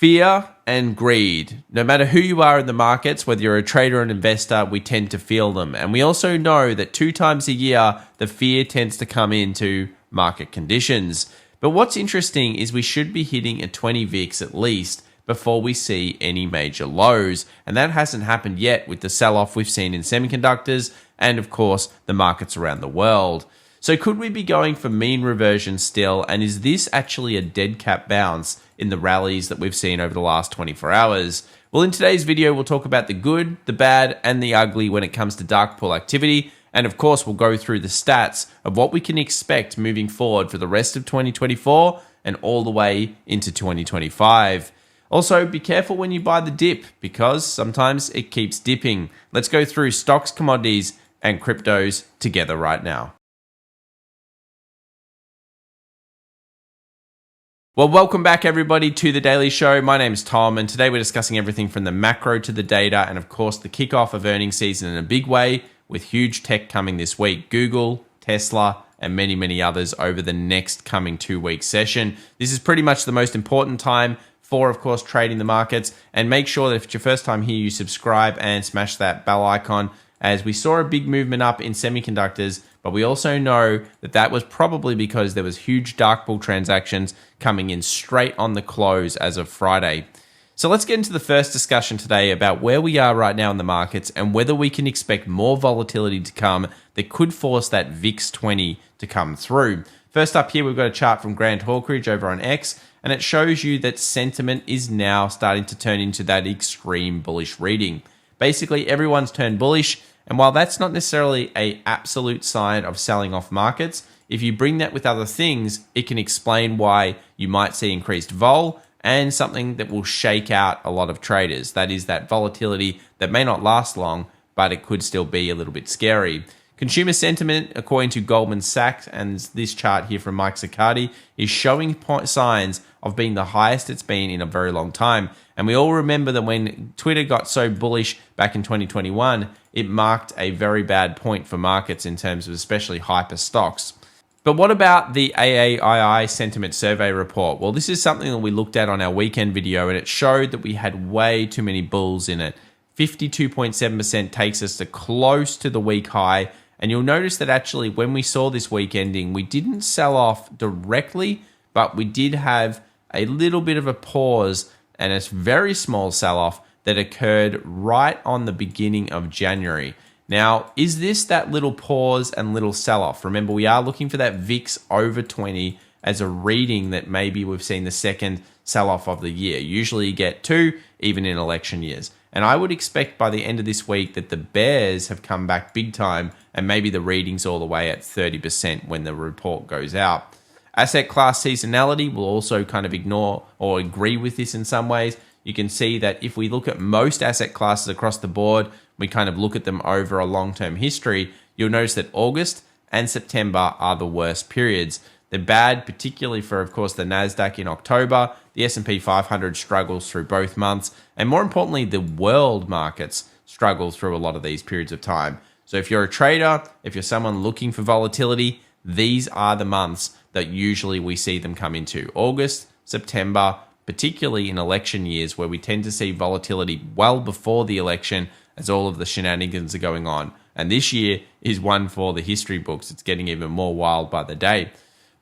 Fear and greed. No matter who you are in the markets, whether you're a trader or an investor, we tend to feel them. And we also know that 2 times a year, the fear tends to come into market conditions. But what's interesting is we should be hitting a 20 VIX at least before we see any major lows. And that hasn't happened yet with the sell-off we've seen in semiconductors and, of course, the markets around the world. So could we be going for mean reversion still? And is this actually a dead cat bounce in the rallies that we've seen over the last 24 hours? Well, in today's video, we'll talk about the good, the bad, and the ugly when it comes to dark pool activity. And of course, we'll go through the stats of what we can expect moving forward for the rest of 2024 and all the way into 2025. Also, be careful when you buy the dip because sometimes it keeps dipping. Let's go through stocks, commodities, and cryptos together right now. Well, welcome back everybody to The Daily Show. My name is Tom, and today we're discussing everything from the macro to the data and of course the kickoff of earnings season in a big way with huge tech coming this week. Google, Tesla, and many, many others over the next coming 2-week session. This is pretty much the most important time for, of course, trading the markets. And make sure that if it's your first time here, you subscribe and smash that bell icon, as we saw a big movement up in semiconductors, but we also know that that was probably because there was huge dark pool transactions coming in straight on the close as of Friday. So let's get into the first discussion today about where we are right now in the markets and whether we can expect more volatility to come that could force that VIX 20 to come through. First up here, we've got a chart from Grant Hawkridge over on X, and it shows you that sentiment is now starting to turn into that extreme bullish reading. Basically, everyone's turned bullish. And while that's not necessarily an absolute sign of selling off markets, if you bring that with other things, it can explain why you might see increased vol and something that will shake out a lot of traders. That is that volatility that may not last long, but it could still be a little bit scary. Consumer sentiment, according to Goldman Sachs, and this chart here from Mike Zaccardi, is showing signs of being the highest it's been in a very long time. And we all remember that when Twitter got so bullish back in 2021, it marked a very bad point for markets in terms of especially hyper stocks. But what about the AAII sentiment survey report? Well, this is something that we looked at on our weekend video, and it showed that we had way too many bulls in it. 52.7% takes us to close to the week high. And you'll notice that actually when we saw this week ending, we didn't sell off directly, but we did have a little bit of a pause and a very small sell-off that occurred right on the beginning of January. Now, is this that little pause and little sell-off? Remember, we are looking for that VIX over 20 as a reading that maybe we've seen the second sell-off of the year. Usually you get 2, even in election years. And I would expect by the end of this week that the bears have come back big time and maybe the reading's all the way at 30% when the report goes out. Asset class seasonality will also kind of ignore or agree with this in some ways. You can see that if we look at most asset classes across the board, we kind of look at them over a long-term history, you'll notice that August and September are the worst periods. They're bad, particularly for, of course, the NASDAQ in October. The S&P 500 struggles through both months. And more importantly, the world markets struggle through a lot of these periods of time. So if you're a trader, if you're someone looking for volatility, these are the months that usually we see them come into. August, September, particularly in election years where we tend to see volatility well before the election as all of the shenanigans are going on. And this year is one for the history books. It's getting even more wild by the day.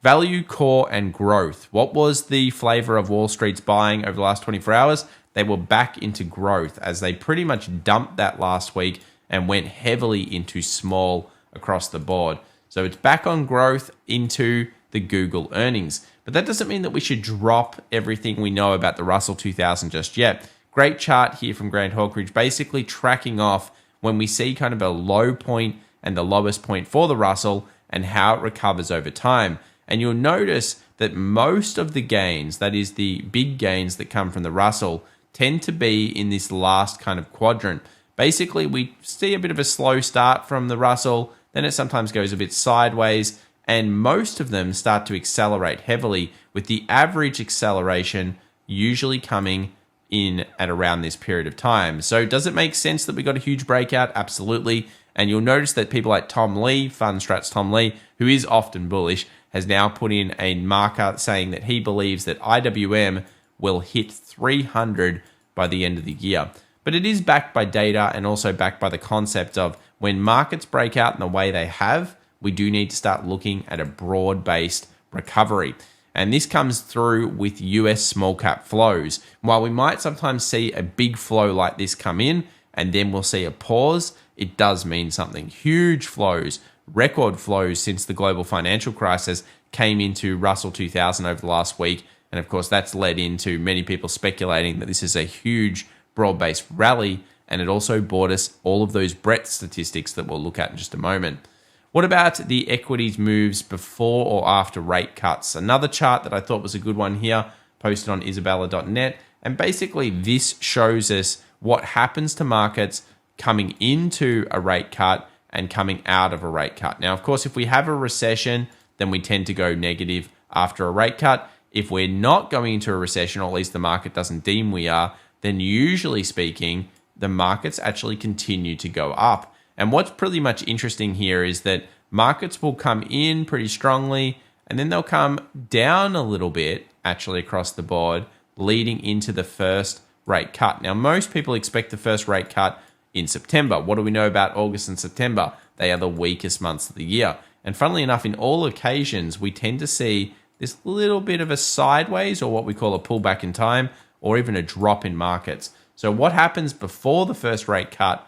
Value, core, and growth. What was the flavor of Wall Street's buying over the last 24 hours? They were back into growth as they pretty much dumped that last week and went heavily into small across the board. So it's back on growth into the Google earnings. But that doesn't mean that we should drop everything we know about the Russell 2000 just yet. Great chart here from Grant Hawkridge, basically tracking off when we see kind of a low point and the lowest point for the Russell and how it recovers over time. And you'll notice that most of the gains, that is the big gains that come from the Russell, tend to be in this last kind of quadrant. Basically, we see a bit of a slow start from the Russell, then it sometimes goes a bit sideways, and most of them start to accelerate heavily, with the average acceleration usually coming in at around this period of time. So does it make sense that we got a huge breakout? Absolutely. And you'll notice that people like Tom Lee, Fundstrat's Tom Lee, who is often bullish, has now put in a marker saying that he believes that IWM will hit 300 by the end of the year. But it is backed by data and also backed by the concept of when markets break out in the way they have, we do need to start looking at a broad-based recovery. And this comes through with US small cap flows. While we might sometimes see a big flow like this come in and then we'll see a pause, it does mean something. Huge flows, record flows since the global financial crisis came into Russell 2000 over the last week. And of course, that's led into many people speculating that this is a huge broad-based rally, and it also brought us all of those breadth statistics that we'll look at in just a moment. What about the equities moves before or after rate cuts? Another chart that I thought was a good one here, posted on isabella.net, and basically this shows us what happens to markets coming into a rate cut and coming out of a rate cut. Now, of course, if we have a recession, then we tend to go negative after a rate cut. If we're not going into a recession, or at least the market doesn't deem we are, then usually speaking, the markets actually continue to go up. And what's pretty much interesting here is that markets will come in pretty strongly and then they'll come down a little bit actually across the board, leading into the first rate cut. Now, most people expect the first rate cut in September. What do we know about August and September? They are the weakest months of the year. And funnily enough, in all occasions, we tend to see this little bit of a sideways, or what we call a pullback in time, or even a drop in markets. So what happens before the first rate cut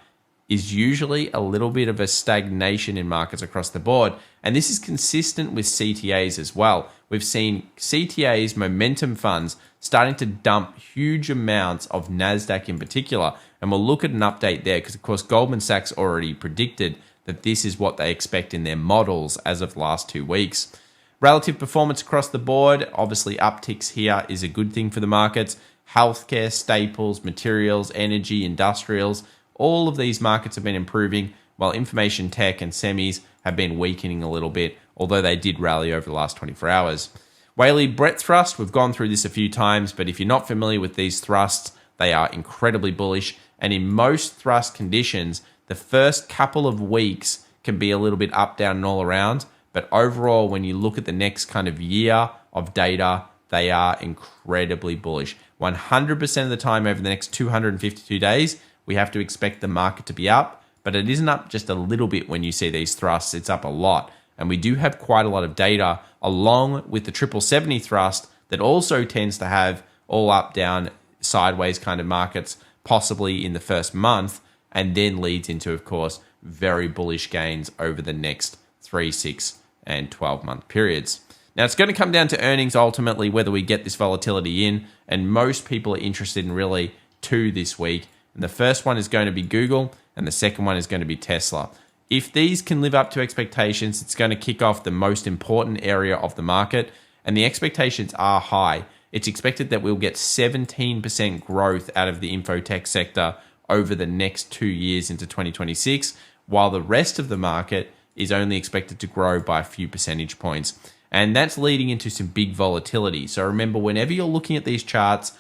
is usually a little bit of a stagnation in markets across the board. And this is consistent with CTAs as well. We've seen CTAs, momentum funds, starting to dump huge amounts of NASDAQ in particular. And we'll look at an update there because, of course, Goldman Sachs already predicted that this is what they expect in their models as of the last 2 weeks. Relative performance across the board, obviously upticks here is a good thing for the markets. Healthcare, staples, materials, energy, industrials, all of these markets have been improving, while information tech and semis have been weakening a little bit, although they did rally over the last 24 hours. Whaley breadth thrust, we've gone through this a few times, but if you're not familiar with these thrusts, they are incredibly bullish. And in most thrust conditions, the first couple of weeks can be a little bit up, down, and all around. But overall, when you look at the next kind of year of data, they are incredibly bullish. 100% of the time over the next 252 days, we have to expect the market to be up, but it isn't up just a little bit when you see these thrusts, it's up a lot. And we do have quite a lot of data along with the 7070 thrust that also tends to have all up, down, sideways kind of markets, possibly in the first month, and then leads into, of course, very bullish gains over the next 3, 6, and 12-month periods. Now, it's going to come down to earnings ultimately, whether we get this volatility in, and most people are interested in really two this week. And the first one is going to be Google, and the second one is going to be Tesla. If these can live up to expectations, it's going to kick off the most important area of the market, and the expectations are high. It's expected that we'll get 17% growth out of the infotech sector over the next 2 years into 2026, while the rest of the market is only expected to grow by a few percentage points. And that's leading into some big volatility. So remember, whenever you're looking at these charts,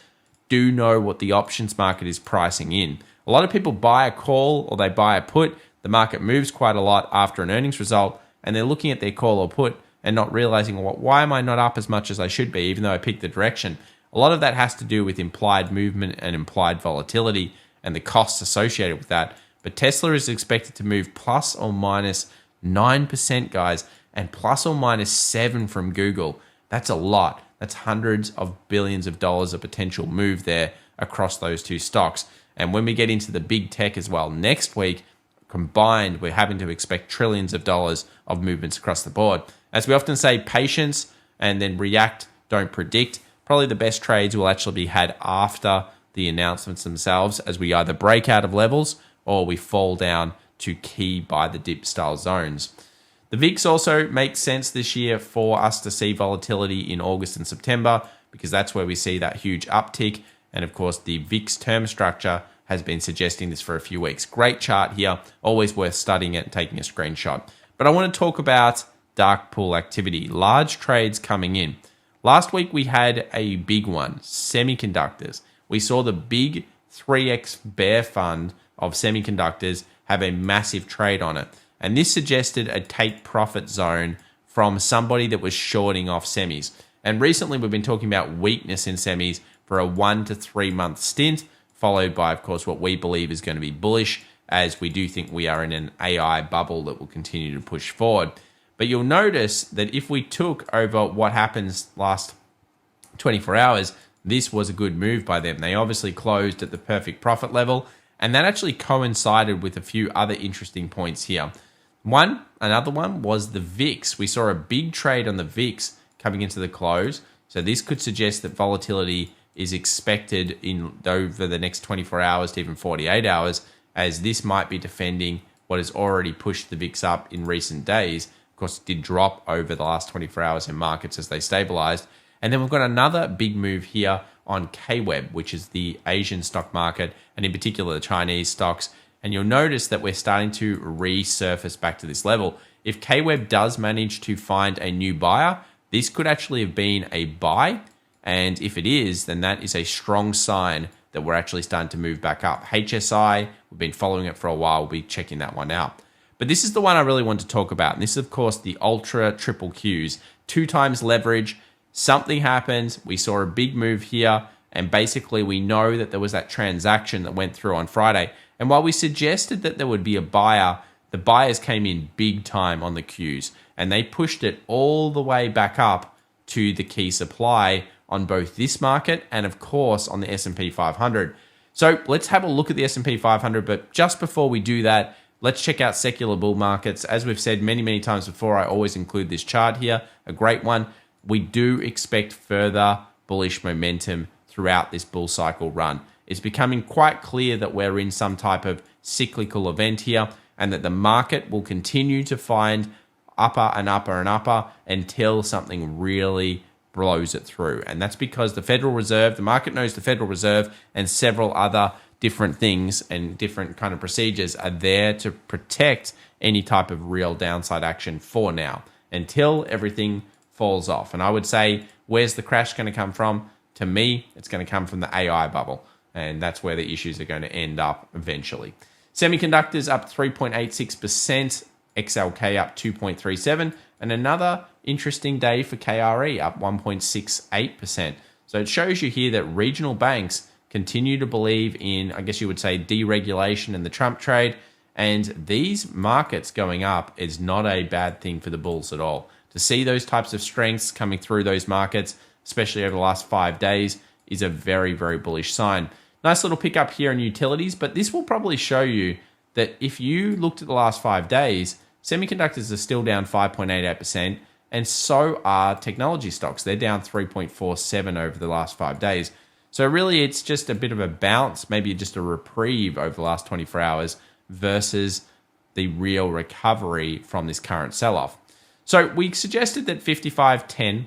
do know what the options market is pricing in. A lot of people buy a call or they buy a put. The market moves quite a lot after an earnings result, and they're looking at their call or put and not realizing, well, why am I not up as much as I should be, even though I picked the direction? A lot of that has to do with implied movement and implied volatility and the costs associated with that. But Tesla is expected to move plus or minus 9%, guys, and plus or minus 7 from Google. That's a lot. That's hundreds of billions of dollars of potential move there across those two stocks. And when we get into the big tech as well next week, combined, we're having to expect trillions of dollars of movements across the board. As we often say, patience and then react, don't predict. Probably the best trades will actually be had after the announcements themselves, as we either break out of levels or we fall down to key by the dip style zones. The VIX also makes sense this year for us to see volatility in August and September, because that's where we see that huge uptick. And of course, the VIX term structure has been suggesting this for a few weeks. Great chart here, always worth studying it and taking a screenshot. But I want to talk about dark pool activity, large trades coming in. Last week, we had a big one, semiconductors. We saw the big 3x bear fund of semiconductors have a massive trade on it. And this suggested a take profit zone from somebody that was shorting off semis. And recently we've been talking about weakness in semis for a 1 to 3 month stint, followed by, of course, what we believe is going to be bullish, as we do think we are in an AI bubble that will continue to push forward. But you'll notice that if we took over what happens last 24 hours, this was a good move by them. They obviously closed at the perfect profit level, and that actually coincided with a few other interesting points here. Another one was the VIX. We saw a big trade on the VIX coming into the close. So this could suggest that volatility is expected in over the next 24 hours to even 48 hours, as this might be defending what has already pushed the VIX up in recent days. Of course, it did drop over the last 24 hours in markets as they stabilized. And then we've got another big move here on KWEB, which is the Asian stock market, and in particular the Chinese stocks. And you'll notice that we're starting to resurface back to this level. If KWEB does manage to find a new buyer, this could actually have been a buy. And if it is, then that is a strong sign that we're actually starting to move back up. HSI, we've been following it for a while. We'll be checking that one out. But this is the one I really want to talk about. And this is, of course, the Ultra Triple Qs. 2 times leverage. Something happens. We saw a big move here. And basically, we know that there was that transaction that went through on Friday. And while we suggested that there would be a buyer, the buyers came in big time on the Qs. And they pushed it all the way back up to the key supply on both this market and, of course, on the S&P 500. So let's have a look at the S&P 500. But just before we do that, let's check out secular bull markets. As we've said many, many times before, I always include this chart here, a great one. We do expect further bullish momentum throughout this bull cycle run. It's becoming quite clear that we're in some type of cyclical event here, and that the market will continue to find upper and upper and upper until something really blows it through. And that's because the Federal Reserve, the market knows the Federal Reserve and several other different things and different kind of procedures are there to protect any type of real downside action for now, until everything falls off. And I would say, where's the crash going to come from? To me, it's going to come from the AI bubble. And that's where the issues are going to end up eventually. Semiconductors up 3.86%, XLK up 2.37%, and another interesting day for KRE up 1.68%. So it shows you here that regional banks continue to believe in, I guess you would say, deregulation and the Trump trade. And these markets going up is not a bad thing for the bulls at all. To see those types of strengths coming through those markets, especially over the last 5 days, is a very, very bullish sign. Nice little pickup here in utilities, but this will probably show you that if you looked at the last 5 days, semiconductors are still down 5.88%, and so are technology stocks. They're down 3.47% over the last 5 days. So really, it's just a bit of a bounce, maybe just a reprieve over the last 24 hours versus the real recovery from this current sell-off. So we suggested that 55.10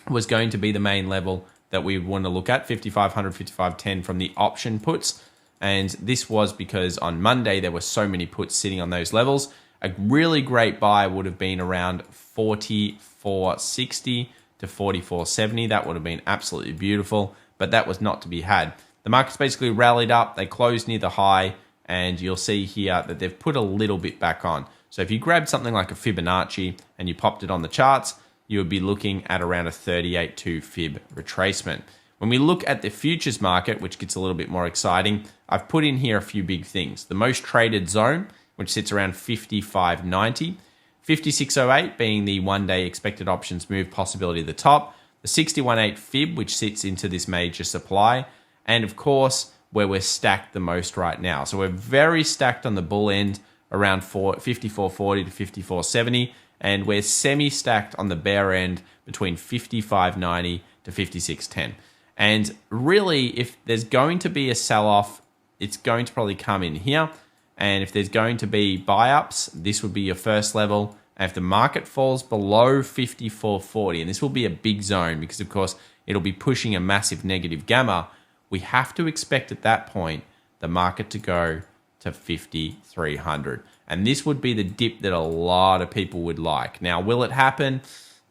was going to be the main level that we want to look at, 5,500, 55.10 from the option puts. And this was because on Monday, there were so many puts sitting on those levels. A really great buy would have been around 44.60 to 44.70. That would have been absolutely beautiful, but that was not to be had. The market's basically rallied up. They closed near the high, and you'll see here that they've put a little bit back on. So if you grabbed something like a Fibonacci and you popped it on the charts, you would be looking at around a 38.2 fib retracement. When we look at the futures market, which gets a little bit more exciting, I've put in here a few big things. The most traded zone, which sits around 55.90, 56.08 being the one-day expected options move possibility at the top, the 61.8 fib, which sits into this major supply, and of course, where we're stacked the most right now. So we're very stacked on the bull end, around 54.40 to 54.70, and we're semi-stacked on the bear end between 55.90 to 56.10. And really, if there's going to be a sell-off, it's going to probably come in here. And if there's going to be buy-ups, this would be your first level. And if the market falls below 54.40, and this will be a big zone because, of course, it'll be pushing a massive negative gamma, we have to expect at that point the market to go to 5,300. And this would be the dip that a lot of people would like. Now, will it happen?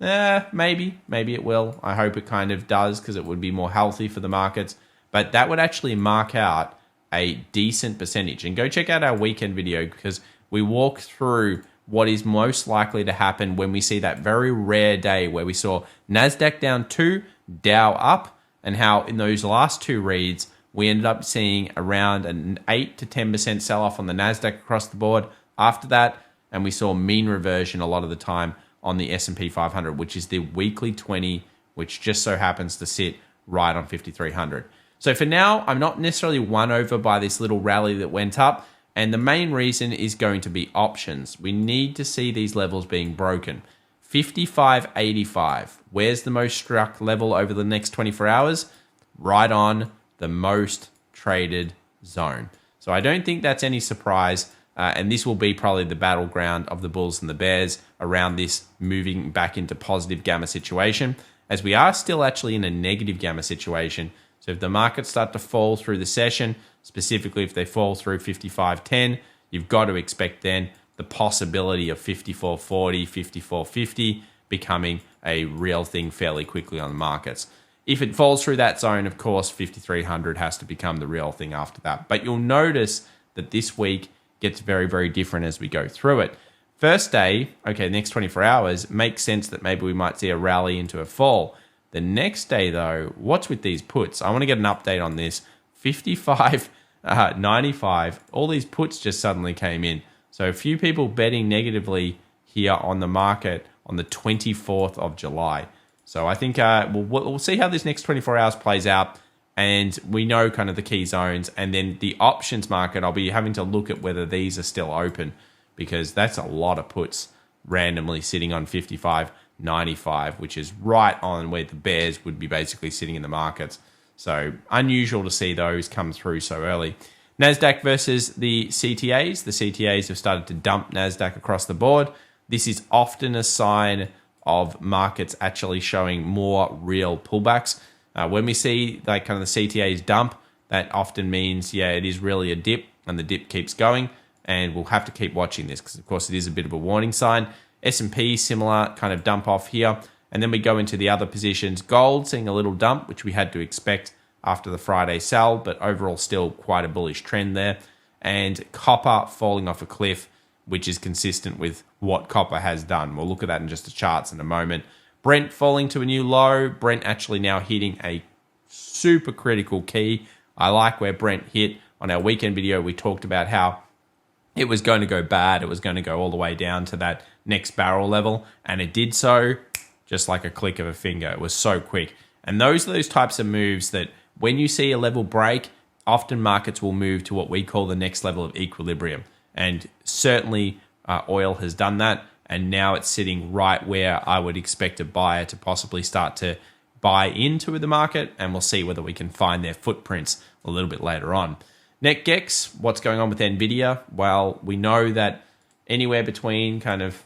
Maybe it will. I hope it kind of does because it would be more healthy for the markets. But that would actually mark out a decent percentage. And go check out our weekend video because we walk through what is most likely to happen when we see that very rare day where we saw NASDAQ down 2, Dow up, and how in those last two reads, we ended up seeing around an 8 to 10% sell-off on the NASDAQ across the board after that, and we saw mean reversion a lot of the time on the S&P 500, which is the weekly 20, which just so happens to sit right on 5,300. So for now, I'm not necessarily won over by this little rally that went up, and the main reason is going to be options. We need to see these levels being broken. 55.85. Where's the most struck level over the next 24 hours? Right on the most traded zone. So I don't think that's any surprise. And this will be probably the battleground of the bulls and the bears around this moving back into positive gamma situation, as we are still actually in a negative gamma situation. So if the markets start to fall through the session, specifically if they fall through 55.10, you've got to expect then the possibility of 54.40, 54.50 becoming a real thing fairly quickly on the markets. If it falls through that zone, of course, 5,300 has to become the real thing after that. But you'll notice that this week gets very, very different as we go through it. First day, okay, next 24 hours, makes sense that maybe we might see a rally into a fall. The next day, though, what's with these puts? I want to get an update on this. 55.95, all these puts just suddenly came in. So a few people betting negatively here on the market on the 24th of July. So I think we'll see how this next 24 hours plays out. And we know kind of the key zones. And then the options market, I'll be having to look at whether these are still open, because that's a lot of puts randomly sitting on 55.95, which is right on where the bears would be basically sitting in the markets. So unusual to see those come through so early. NASDAQ versus the CTAs. The CTAs have started to dump NASDAQ across the board. This is often a sign of markets actually showing more real pullbacks. When we see like kind of the CTAs dump, that often means, yeah, it is really a dip, and the dip keeps going, and we'll have to keep watching this because, of course, it is a bit of a warning sign. S&P, similar kind of dump off here. And then we go into the other positions. Gold seeing a little dump, which we had to expect after the Friday sell, but overall still quite a bullish trend there. And copper falling off a cliff, which is consistent with what copper has done. We'll look at that in just the charts in a moment. Brent falling to a new low. Brent actually now hitting a super critical key. I like where Brent hit. On our weekend video, we talked about how it was going to go bad. It was going to go all the way down to that next barrel level, and it did so just like a click of a finger. It was so quick. And those are those types of moves that when you see a level break, often markets will move to what we call the next level of equilibrium. And certainly oil has done that. And now it's sitting right where I would expect a buyer to possibly start to buy into the market. And we'll see whether we can find their footprints a little bit later on. NetGex, what's going on with NVDA? Well, we know that anywhere between kind of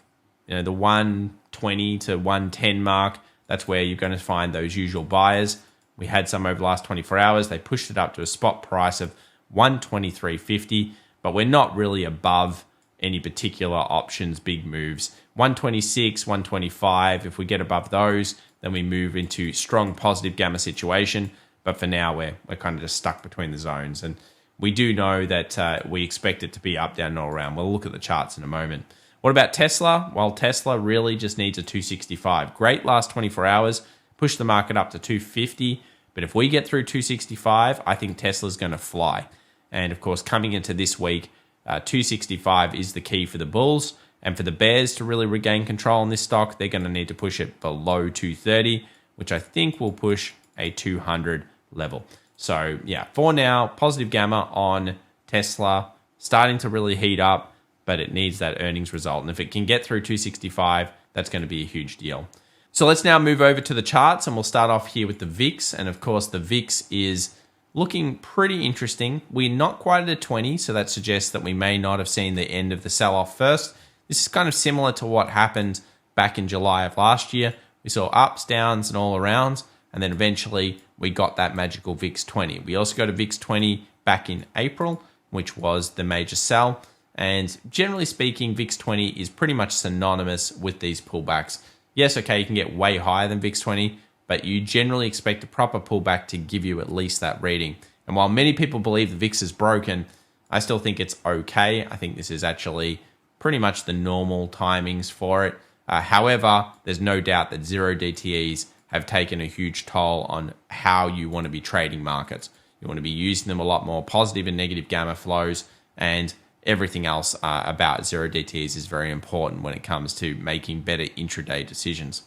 the 120 to 110 mark, that's where you're going to find those usual buyers. We had some over the last 24 hours. They pushed it up to a spot price of 123.50, but we're not really above any particular options, big moves. 126, 125, if we get above those, then we move into strong positive gamma situation. But for now, we're kind of just stuck between the zones. And we do know that we expect it to be up, down, and all around. We'll look at the charts in a moment. What about Tesla? Well, Tesla really just needs a 265. Great last 24 hours. Push the market up to 250. But if we get through 265, I think Tesla's going to fly. And of course, coming into this week, 265 is the key for the bulls. And for the bears to really regain control on this stock, they're going to need to push it below 230, which I think will push a 200 level. So yeah, for now, positive gamma on Tesla, starting to really heat up, but it needs that earnings result. And if it can get through 265, that's going to be a huge deal. So let's now move over to the charts, and we'll start off here with the VIX. And of course, the VIX is looking pretty interesting. We're not quite at a 20, so that suggests that we may not have seen the end of the sell-off first. This is kind of similar to what happened back in July of last year. We saw ups, downs, and all arounds, and then eventually we got that magical VIX 20. We also got a VIX 20 back in April, which was the major sell. And generally speaking, VIX 20 is pretty much synonymous with these pullbacks. Yes, okay, you can get way higher than VIX 20, but you generally expect a proper pullback to give you at least that reading. And while many people believe the VIX is broken, I still think it's okay. I think this is actually pretty much the normal timings for it. However, there's no doubt that 0 DTEs have taken a huge toll on how you want to be trading markets. You want to be using them a lot more. Positive and negative gamma flows and everything else about 0DTEs is very important when it comes to making better intraday decisions.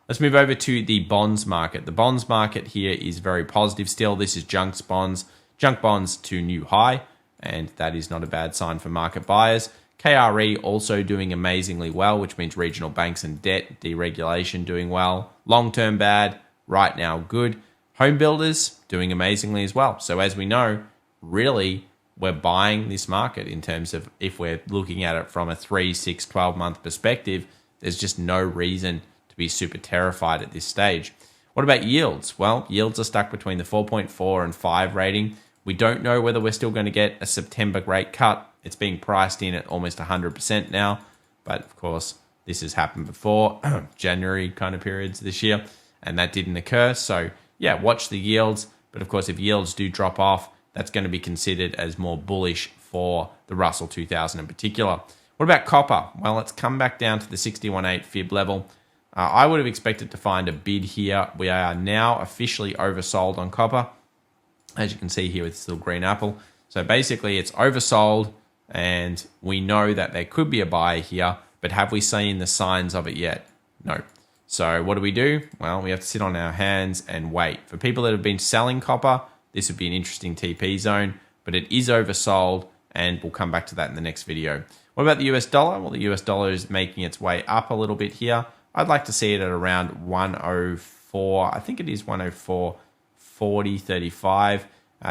Let's move over to the bonds market. The bonds market here is very positive still. This is junk bonds to new high, and that is not a bad sign for market buyers. KRE also doing amazingly well, which means regional banks and debt deregulation doing well. Long-term bad, right now good. Home builders doing amazingly as well. So as we know, really we're buying this market in terms of if we're looking at it from a 3, 6, 12-month perspective, there's just no reason to be super terrified at this stage. What about yields? Well, yields are stuck between the 4.4 and 5 rating. We don't know whether we're still going to get a September rate cut. It's being priced in at almost 100% now. But of course, this has happened before, January kind of periods this year, and that didn't occur. So yeah, watch the yields. But of course, if yields do drop off, that's going to be considered as more bullish for the Russell 2000 in particular. What about copper? Well, it's come back down to the 61.8 fib level. I would have expected to find a bid here. We are now officially oversold on copper, as you can see here with this little green apple. So basically it's oversold, and we know that there could be a buyer here, but have we seen the signs of it yet? No. So what do? Well, we have to sit on our hands and wait. For people that have been selling copper, this would be an interesting TP zone, but it is oversold, and we'll come back to that in the next video. What about the US dollar? Well, the US dollar is making its way up a little bit here. I'd like to see it at around 104. I think it is 104.40.35.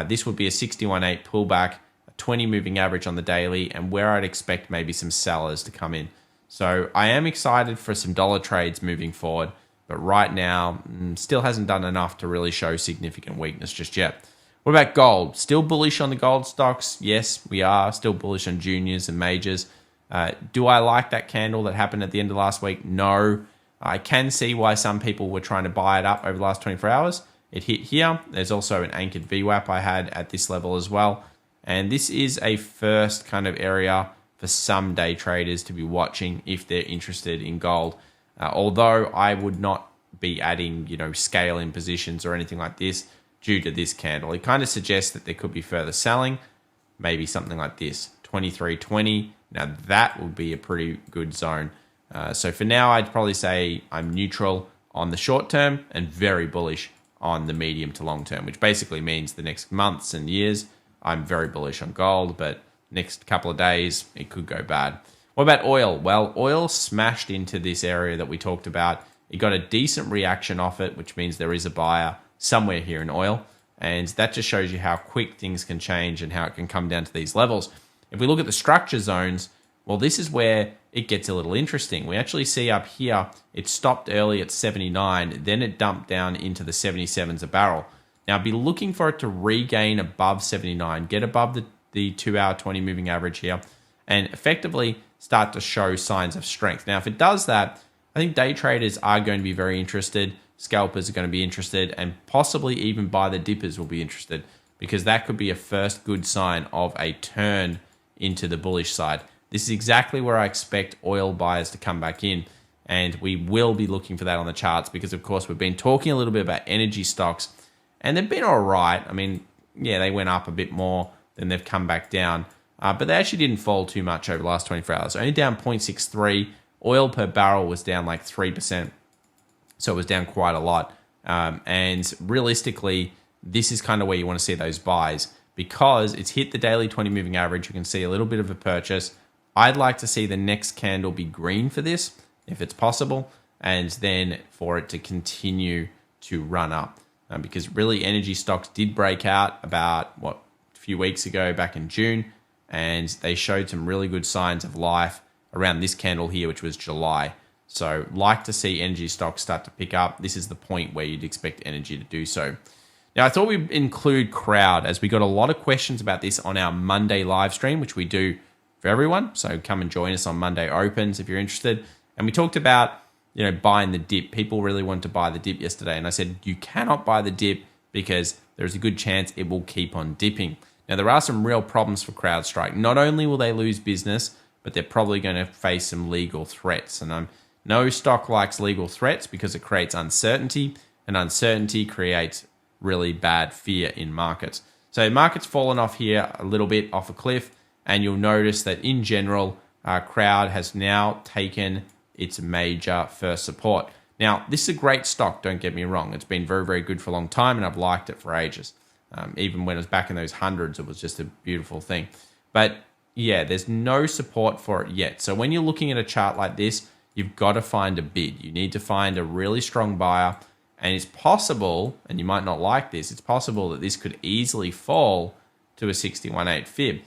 This would be a 61.8 pullback, a 20 moving average on the daily, and where I'd expect maybe some sellers to come in. So I am excited for some dollar trades moving forward, but right now still hasn't done enough to really show significant weakness just yet. What about gold? Still bullish on the gold stocks? Yes, we are still bullish on juniors and majors. Do I like that candle that happened at the end of last week? No. I can see why some people were trying to buy it up over the last 24 hours. It hit here. There's also an anchored VWAP I had at this level as well. And this is a first kind of area for some day traders to be watching if they're interested in gold. Although I would not be adding, scale in positions or anything like this due to this candle. It kind of suggests that there could be further selling, maybe something like this, 23.20. Now that would be a pretty good zone. So for now, I'd probably say I'm neutral on the short term and very bullish on the medium to long term, which basically means the next months and years, I'm very bullish on gold, but next couple of days, it could go bad. What about oil? Well, oil smashed into this area that we talked about. It got a decent reaction off it, which means there is a buyer somewhere here in oil. And that just shows you how quick things can change and how it can come down to these levels. If we look at the structure zones, well, this is where it gets a little interesting. We actually see up here, it stopped early at 79, then it dumped down into the 77s a barrel. Now, I'd be looking for it to regain above 79, get above the 2-hour 20 moving average here, and effectively start to show signs of strength. Now, if it does that, I think day traders are going to be very interested, scalpers are going to be interested, and possibly even buy the dippers will be interested, because that could be a first good sign of a turn into the bullish side. This is exactly where I expect oil buyers to come back in, and we will be looking for that on the charts because, of course, we've been talking a little bit about energy stocks, and they've been all right. I mean, yeah, they went up a bit more, then they've come back down, but they actually didn't fall too much over the last 24 hours. Only down 0.63. Oil per barrel was down like 3%, so it was down quite a lot. And realistically, this is kind of where you want to see those buys because it's hit the daily 20 moving average. You can see a little bit of a purchase. I'd like to see the next candle be green for this, if it's possible, and then for it to continue to run up. Because really energy stocks did break out about, a few weeks ago back in June, and they showed some really good signs of life around this candle here, which was July. So like to see energy stocks start to pick up. This is the point where you'd expect energy to do so. Now, I thought we'd include crowd as we got a lot of questions about this on our Monday live stream, which we do for everyone. So come and join us on Monday Opens if you're interested. And we talked about, buying the dip. People really wanted to buy the dip yesterday. And I said, you cannot buy the dip because there's a good chance it will keep on dipping. Now, there are some real problems for CrowdStrike. Not only will they lose business, but they're probably going to face some legal threats. And no stock likes legal threats because it creates uncertainty. and uncertainty creates really bad fear in markets. So market's fallen off here a little bit off a cliff, and you'll notice that in general, crowd has now taken its major first support. Now, this is a great stock, don't get me wrong. It's been very, very good for a long time, and I've liked it for ages. Even when it was back in those hundreds, it was just a beautiful thing. But yeah, there's no support for it yet. So when you're looking at a chart like this, you've got to find a bid. You need to find a really strong buyer, and it's possible, and you might not like this, it's possible that this could easily fall to a 61.8 fib,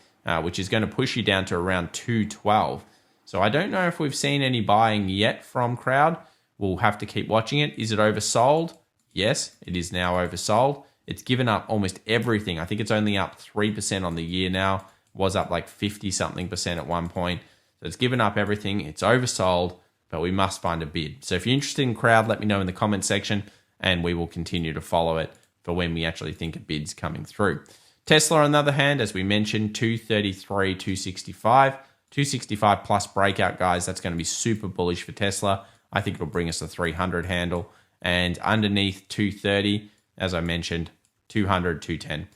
which is going to push you down to around 212. So I don't know if we've seen any buying yet from crowd. We'll have to keep watching it. Is it oversold? Yes, it is now oversold. It's given up almost everything. I think it's only up 3% on the year now. Was up like 50-something% at one point. So it's given up everything. It's oversold, but we must find a bid. So if you're interested in crowd, let me know in the comment section, and we will continue to follow it for when we actually think a bid's coming through. Tesla, on the other hand, as we mentioned, 233, 265. 265 plus breakout, guys. That's going to be super bullish for Tesla. I think it'll bring us a 300 handle. And underneath 230, as I mentioned, 200, 210.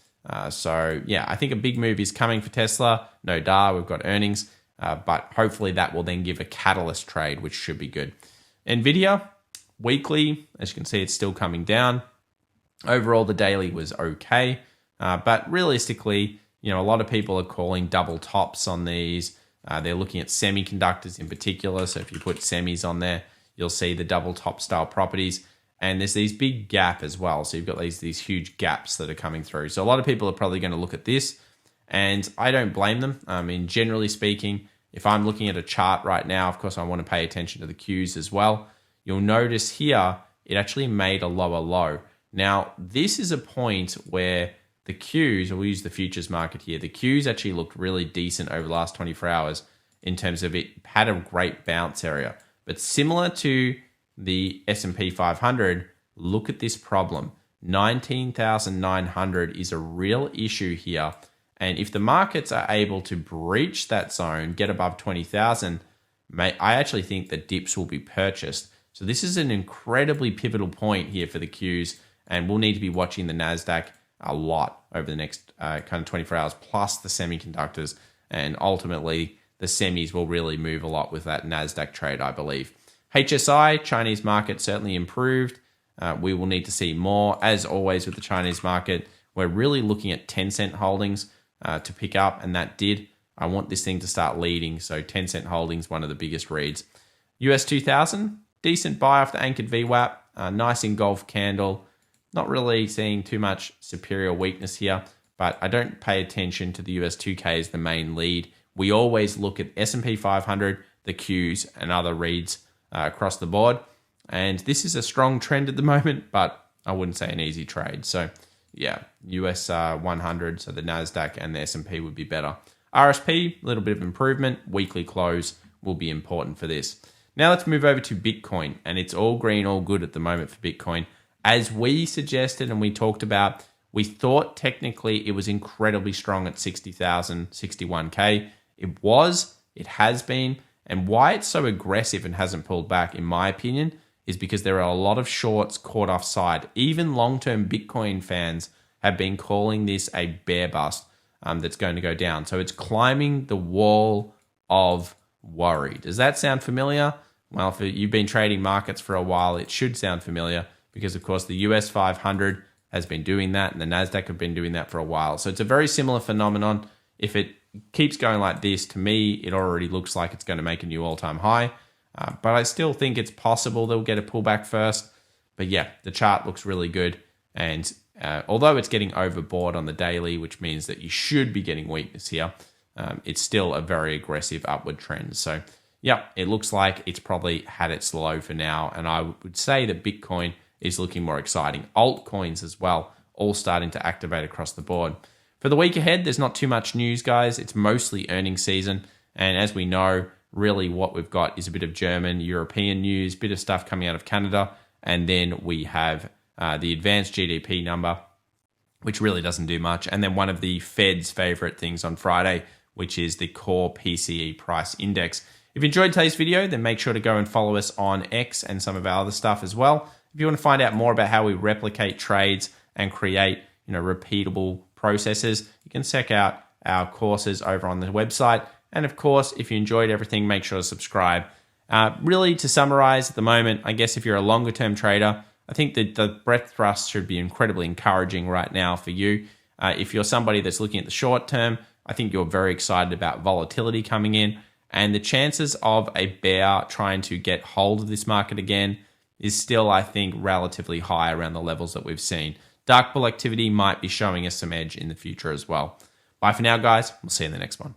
So yeah, I think a big move is coming for Tesla. No duh, we've got earnings, but hopefully that will then give a catalyst trade, which should be good. NVIDIA, weekly, as you can see, it's still coming down. Overall, the daily was okay, but realistically, a lot of people are calling double tops on these. They're looking at semiconductors in particular. So if you put semis on there, you'll see the double top style properties. And there's these big gap as well. So you've got these huge gaps that are coming through. So a lot of people are probably going to look at this, and I don't blame them. I mean, generally speaking, if I'm looking at a chart right now, of course, I want to pay attention to the Qs as well. You'll notice here, it actually made a lower low. Now, this is a point where the Qs, we'll use the futures market here, the Qs actually looked really decent over the last 24 hours in terms of it had a great bounce area. But similar to the S&P 500, look at this problem. 19,900 is a real issue here. And if the markets are able to breach that zone, get above 20,000, I actually think that dips will be purchased. So this is an incredibly pivotal point here for the Qs, and we'll need to be watching the NASDAQ a lot over the next kind of 24 hours, plus the semiconductors. And ultimately, the semis will really move a lot with that NASDAQ trade, I believe. HSI, Chinese market certainly improved. We will need to see more. As always with the Chinese market, we're really looking at Tencent holdings to pick up, and that did. I want this thing to start leading, so Tencent holdings, one of the biggest reads. US 2000, decent buy off the anchored VWAP, nice engulf candle. Not really seeing too much superior weakness here, but I don't pay attention to the US 2K as the main lead. We always look at S&P 500, the Qs, and other reads across the board. And this is a strong trend at the moment, but I wouldn't say an easy trade. So yeah, US 100, so the NASDAQ and the S&P would be better. RSP, a little bit of improvement. Weekly close will be important for this. Now let's move over to Bitcoin, and it's all green, all good at the moment for Bitcoin. As we suggested and we talked about, we thought technically it was incredibly strong at 60,000, 61K. It has been. And why it's so aggressive and hasn't pulled back, in my opinion, is because there are a lot of shorts caught offside. Even long-term Bitcoin fans have been calling this a bear bust that's going to go down. So it's climbing the wall of worry. Does that sound familiar? Well, if you've been trading markets for a while, it should sound familiar because, of course, the US 500 has been doing that and the NASDAQ have been doing that for a while. So it's a very similar phenomenon. If it keeps going like this, to me, it already looks like it's going to make a new all-time high. But I still think it's possible they'll get a pullback first. But yeah, the chart looks really good. And although it's getting overbought on the daily, which means that you should be getting weakness here, it's still a very aggressive upward trend. So yeah, it looks like it's probably had its low for now. And I would say that Bitcoin is looking more exciting. Altcoins as well, all starting to activate across the board. For the week ahead, there's not too much news, guys. It's mostly earnings season. And as we know, really what we've got is a bit of German, European news, bit of stuff coming out of Canada. And then we have the advanced GDP number, which really doesn't do much. And then one of the Fed's favorite things on Friday, which is the core PCE price index. If you enjoyed today's video, then make sure to go and follow us on X and some of our other stuff as well. If you want to find out more about how we replicate trades and create, repeatable processes, you can check out our courses over on the website. And of course, if you enjoyed everything, make sure to subscribe. Really, to summarize at the moment, I guess if you're a longer term trader, I think that the breadth thrust should be incredibly encouraging right now for you. If you're somebody that's looking at the short term, I think you're very excited about volatility coming in. And the chances of a bear trying to get hold of this market again is still, I think, relatively high around the levels that we've seen. Dark bull activity might be showing us some edge in the future as well. Bye for now, guys. We'll see you in the next one.